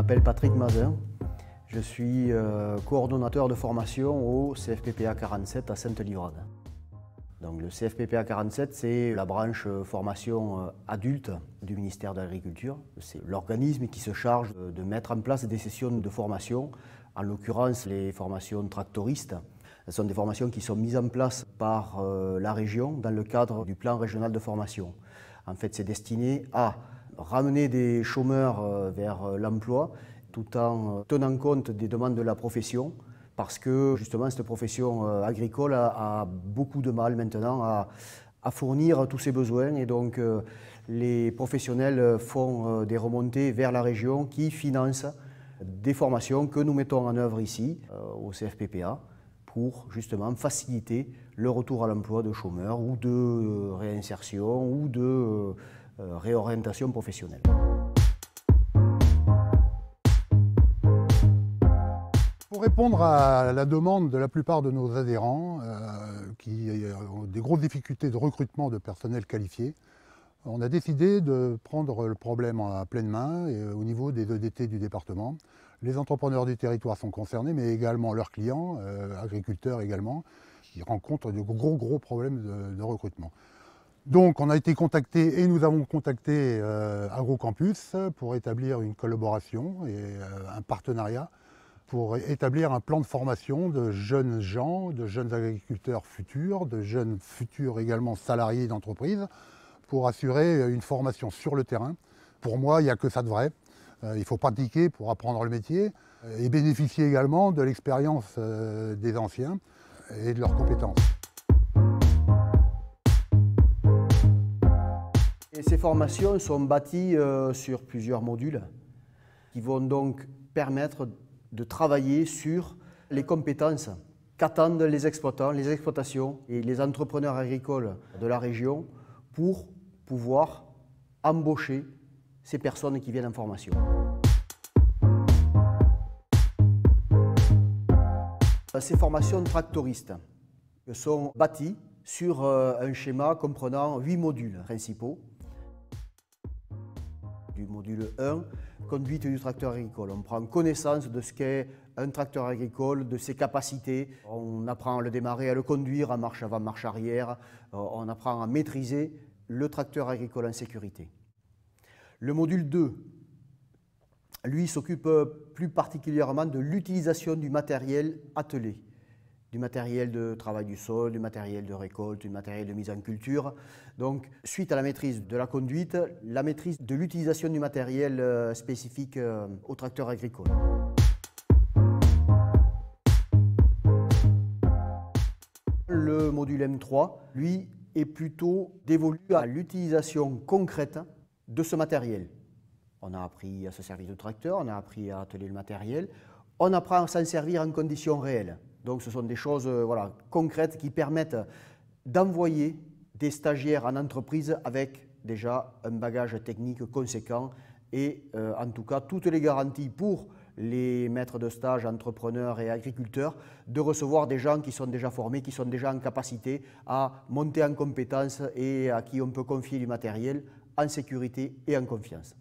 m'appelle Patrick Mazin, je suis coordonnateur de formation au CFPPA 47 à Sainte-Livrade. Donc, le CFPPA 47, c'est la branche formation adulte du ministère de l'Agriculture. C'est l'organisme qui se charge de mettre en place des sessions de formation, en l'occurrence les formations tractoristes. Ce sont des formations qui sont mises en place par la région dans le cadre du plan régional de formation. En fait, c'est destiné à ramener des chômeurs vers l'emploi tout en tenant compte des demandes de la profession, parce que justement cette profession agricole a beaucoup de mal maintenant à fournir tous ses besoins, et donc les professionnels font des remontées vers la région qui finance des formations que nous mettons en œuvre ici au CFPPA pour justement faciliter le retour à l'emploi de chômeurs ou de réinsertion ou de réorientation professionnelle. Pour répondre à la demande de la plupart de nos adhérents qui ont des grosses difficultés de recrutement de personnel qualifié, on a décidé de prendre le problème à pleine main au niveau des EDT du département. Les entrepreneurs du territoire sont concernés, mais également leurs clients, agriculteurs également, qui rencontrent de gros problèmes de recrutement. Donc on a été contacté et nous avons contacté AgroCampus pour établir une collaboration et un partenariat pour établir un plan de formation de jeunes gens, de jeunes agriculteurs futurs, de jeunes futurs également salariés d'entreprise, pour assurer une formation sur le terrain. Pour moi, il n'y a que ça de vrai. Il faut pratiquer pour apprendre le métier et bénéficier également de l'expérience des anciens et de leurs compétences. Et ces formations sont bâties sur plusieurs modules qui vont donc permettre de travailler sur les compétences qu'attendent les exploitants, les exploitations et les entrepreneurs agricoles de la région pour pouvoir embaucher ces personnes qui viennent en formation. Ces formations tractoristes sont bâties sur un schéma comprenant 8 modules principaux. Du module 1, conduite du tracteur agricole. On prend connaissance de ce qu'est un tracteur agricole, de ses capacités. On apprend à le démarrer, à le conduire en marche avant, marche arrière. On apprend à maîtriser le tracteur agricole en sécurité. Le module 2, lui, s'occupe plus particulièrement de l'utilisation du matériel attelé, du matériel de travail du sol, du matériel de récolte, du matériel de mise en culture. Donc, suite à la maîtrise de la conduite, la maîtrise de l'utilisation du matériel spécifique au tracteur agricole. Le module M3, lui, est plutôt dévolu à l'utilisation concrète de ce matériel. On a appris à se servir du tracteur, on a appris à atteler le matériel, on apprend à s'en servir en conditions réelles. Donc ce sont des choses concrètes qui permettent d'envoyer des stagiaires en entreprise avec déjà un bagage technique conséquent et en tout cas toutes les garanties pour les maîtres de stage, entrepreneurs et agriculteurs de recevoir des gens qui sont déjà formés, qui sont déjà en capacité à monter en compétences et à qui on peut confier du matériel en sécurité et en confiance.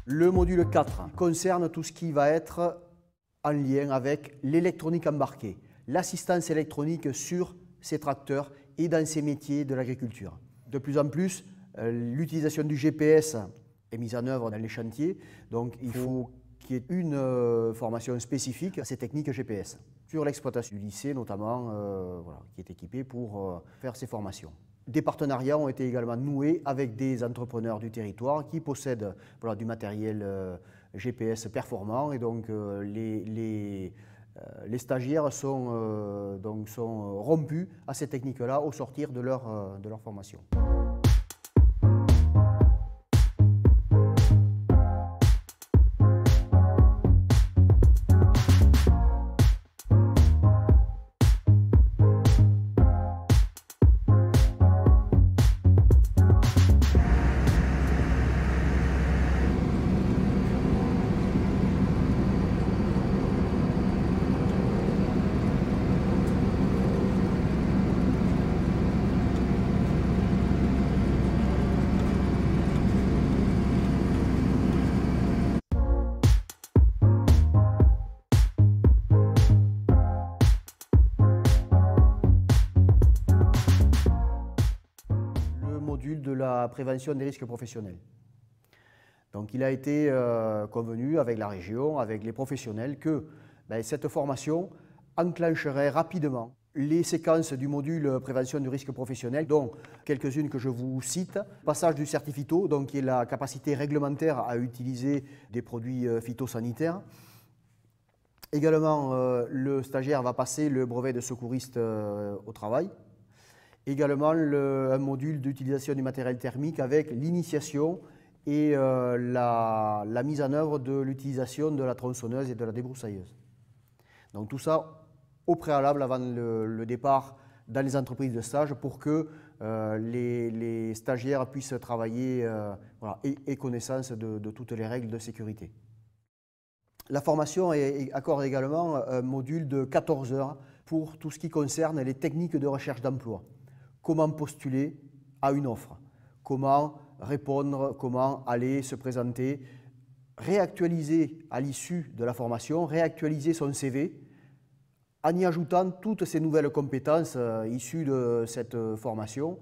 Le module 4 concerne tout ce qui va être en lien avec l'électronique embarquée, l'assistance électronique sur ces tracteurs et dans ces métiers de l'agriculture. De plus en plus, l'utilisation du GPS est mise en œuvre dans les chantiers, donc il faut qu'il y ait une formation spécifique à ces techniques GPS. Sur l'exploitation du lycée notamment, qui est équipé pour faire ces formations. Des partenariats ont été également noués avec des entrepreneurs du territoire qui possèdent du matériel GPS performant, et donc les stagiaires sont rompus à ces techniques-là au sortir de leur formation. module de la prévention des risques professionnels. Donc il a été convenu avec la région, avec les professionnels, que cette formation enclencherait rapidement les séquences du module prévention du risque professionnel, dont quelques-unes que je vous cite. Passage du certificato, donc qui est la capacité réglementaire à utiliser des produits phytosanitaires. Également, le stagiaire va passer le brevet de secouriste au travail. Également, un module d'utilisation du matériel thermique avec l'initiation et la mise en œuvre de l'utilisation de la tronçonneuse et de la débroussailleuse. Donc tout ça au préalable avant le départ dans les entreprises de stage pour que les stagiaires puissent travailler et connaissance de toutes les règles de sécurité. La formation accorde également un module de 14 heures pour tout ce qui concerne les techniques de recherche d'emploi. Comment postuler à une offre, comment répondre, comment aller se présenter, réactualiser à l'issue de la formation, réactualiser son CV en y ajoutant toutes ces nouvelles compétences issues de cette formation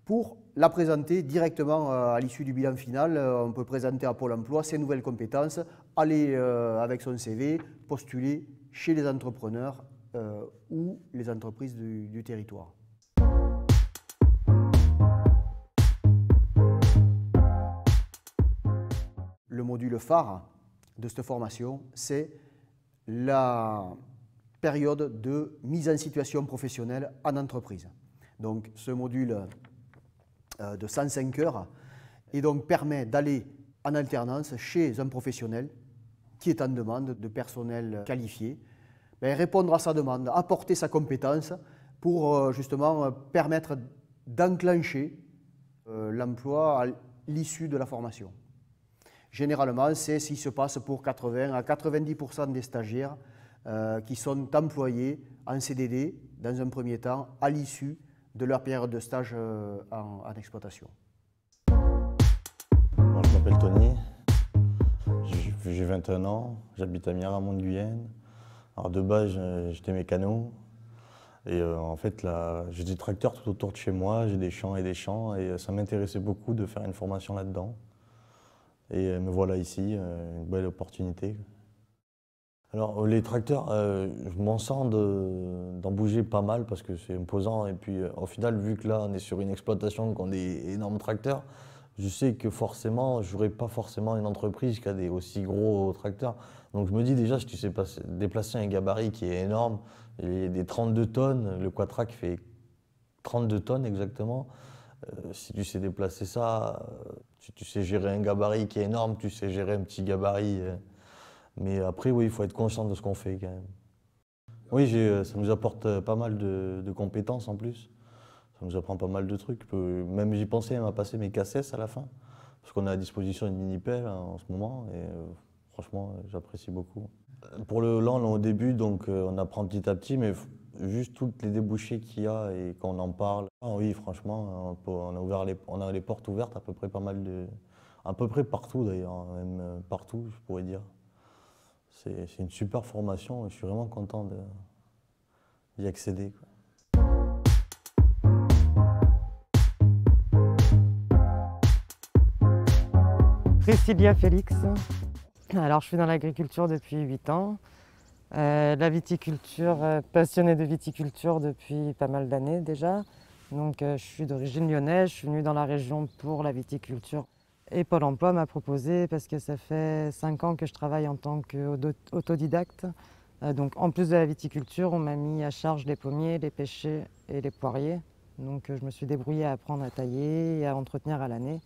pour la présenter directement à l'issue du bilan final. On peut présenter à Pôle emploi ces nouvelles compétences, aller avec son CV, postuler chez les entrepreneurs ou les entreprises du territoire. Le module phare de cette formation, c'est la période de mise en situation professionnelle en entreprise. Donc ce module de 105 heures et donc permet d'aller en alternance chez un professionnel qui est en demande de personnel qualifié, répondre à sa demande, apporter sa compétence pour justement permettre d'enclencher l'emploi à l'issue de la formation. Généralement, c'est ce qui se passe pour 80 à 90% des stagiaires qui sont employés en CDD dans un premier temps à l'issue de leur période de stage en exploitation. Bon, je m'appelle Tony, j'ai 21 ans, j'habite à Miramont de Guyenne. Alors de base, j'étais mécano et en fait là, j'ai des tracteurs tout autour de chez moi, j'ai des champs et ça m'intéressait beaucoup de faire une formation là-dedans. Et me voilà ici, une belle opportunité. Alors les tracteurs, je m'en sens d'en bouger pas mal parce que c'est imposant et puis au final, vu que là on est sur une exploitation qui a des énormes tracteurs, je sais que forcément, je n'aurai pas forcément une entreprise qui a des aussi gros tracteurs. Donc je me dis déjà, si tu sais déplacer un gabarit qui est énorme, il y a des 32 tonnes, le quatrac fait 32 tonnes exactement. Si tu sais déplacer ça, si tu sais gérer un gabarit qui est énorme, tu sais gérer un petit gabarit. Mais après, oui, il faut être conscient de ce qu'on fait quand même. Oui, ça nous apporte pas mal de compétences en plus. Ça nous apprend pas mal de trucs. Même j'y pensais à passer mes cassettes à la fin, parce qu'on a à disposition une mini-pelle en ce moment, et franchement, j'apprécie beaucoup. Pour le Hollande, au début, donc, on apprend petit à petit, mais juste toutes les débouchés qu'il y a et qu'on en parle. Ah oui, franchement, on a les portes ouvertes à peu près à peu près partout d'ailleurs, même partout, je pourrais dire. C'est une super formation et je suis vraiment content d'y accéder, quoi. Priscilla Félix. Alors je suis dans l'agriculture depuis 8 ans. La viticulture, passionnée de viticulture depuis pas mal d'années déjà. Donc je suis d'origine lyonnaise, je suis venue dans la région pour la viticulture. Et Pôle emploi m'a proposé, parce que ça fait 5 ans que je travaille en tant qu'autodidacte. Donc en plus de la viticulture, on m'a mis à charge les pommiers, les pêchers et les poiriers. Donc je me suis débrouillée à apprendre à tailler et à entretenir à l'année.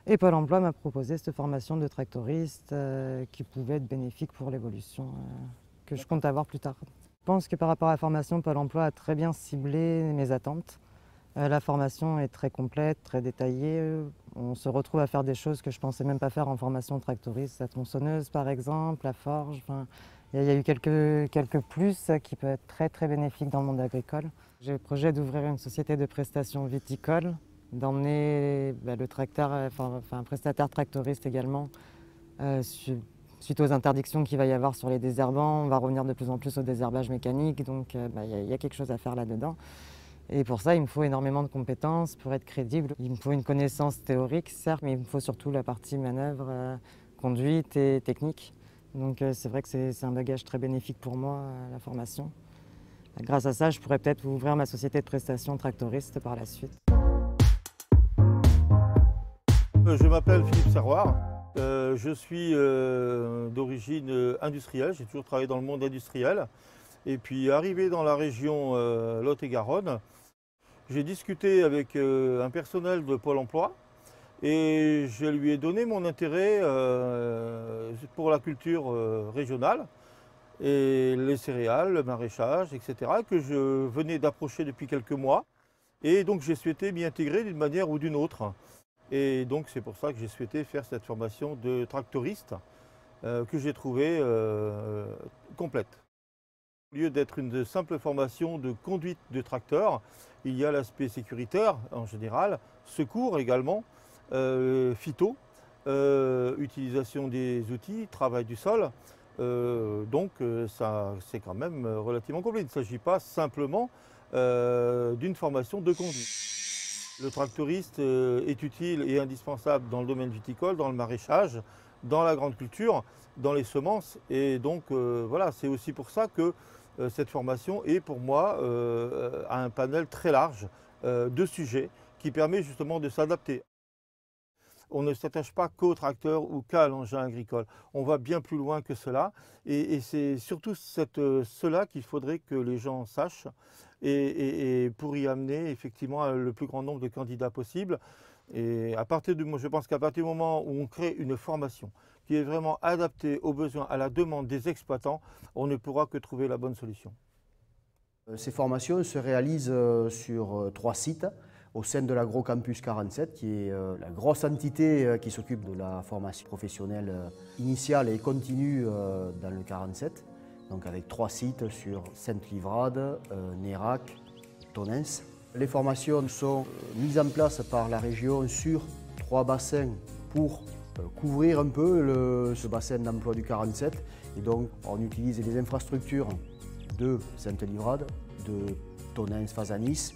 Et Pôle emploi m'a proposé cette formation de tractoriste qui pouvait être bénéfique pour l'évolution que je compte avoir plus tard. Je pense que par rapport à la formation, Pôle emploi a très bien ciblé mes attentes. La formation est très complète, très détaillée. On se retrouve à faire des choses que je ne pensais même pas faire en formation tractoriste. La tronçonneuse par exemple, la forge. Il y a eu quelques plus qui peuvent être très très bénéfiques dans le monde agricole. J'ai le projet d'ouvrir une société de prestations viticole, d'emmener le tracteur, un prestataire tractoriste également. Suite aux interdictions qu'il va y avoir sur les désherbants, on va revenir de plus en plus au désherbage mécanique, donc il y a quelque chose à faire là-dedans. Et pour ça, il me faut énormément de compétences pour être crédible. Il me faut une connaissance théorique, certes, mais il me faut surtout la partie manœuvre, conduite et technique. Donc c'est vrai que c'est un bagage très bénéfique pour moi, la formation. Grâce à ça, je pourrais peut-être ouvrir ma société de prestations tractoriste par la suite. Je m'appelle Philippe Serroir. Je suis d'origine industrielle. J'ai toujours travaillé dans le monde industriel. Et puis arrivé dans la région Lot-et-Garonne, j'ai discuté avec un personnel de Pôle emploi et je lui ai donné mon intérêt pour la culture régionale et les céréales, le maraîchage, etc. que je venais d'approcher depuis quelques mois. Et donc j'ai souhaité m'y intégrer d'une manière ou d'une autre. Et donc c'est pour ça que j'ai souhaité faire cette formation de tractoriste que j'ai trouvée complète. Au lieu d'être une simple formation de conduite de tracteur, il y a l'aspect sécuritaire en général, secours également, phyto, utilisation des outils, travail du sol. Donc ça c'est quand même relativement complet. Il ne s'agit pas simplement d'une formation de conduite. Le tractoriste est utile et indispensable dans le domaine viticole, dans le maraîchage, dans la grande culture, dans les semences. Et donc voilà, c'est aussi pour ça que cette formation est pour moi à un panel très large de sujets qui permet justement de s'adapter. On ne s'attache pas qu'au tracteur ou qu'à l'engin agricole. On va bien plus loin que cela. Et c'est surtout cela qu'il faudrait que les gens sachent et pour y amener effectivement le plus grand nombre de candidats possible. Et je pense qu'à partir du moment où on crée une formation qui est vraiment adaptée aux besoins, à la demande des exploitants, on ne pourra que trouver la bonne solution. Ces formations se réalisent sur 3 sites au sein de l'Agrocampus 47, qui est la grosse entité qui s'occupe de la formation professionnelle initiale et continue dans le 47. Donc avec 3 sites sur Sainte-Livrade, Nérac, Tonneins. Les formations sont mises en place par la région sur 3 bassins pour couvrir un peu ce bassin d'emploi du 47. Et donc on utilise les infrastructures de Sainte-Livrade, de Tonneins-Fazanis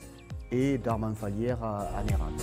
et d'Armand-Falière à Nérac.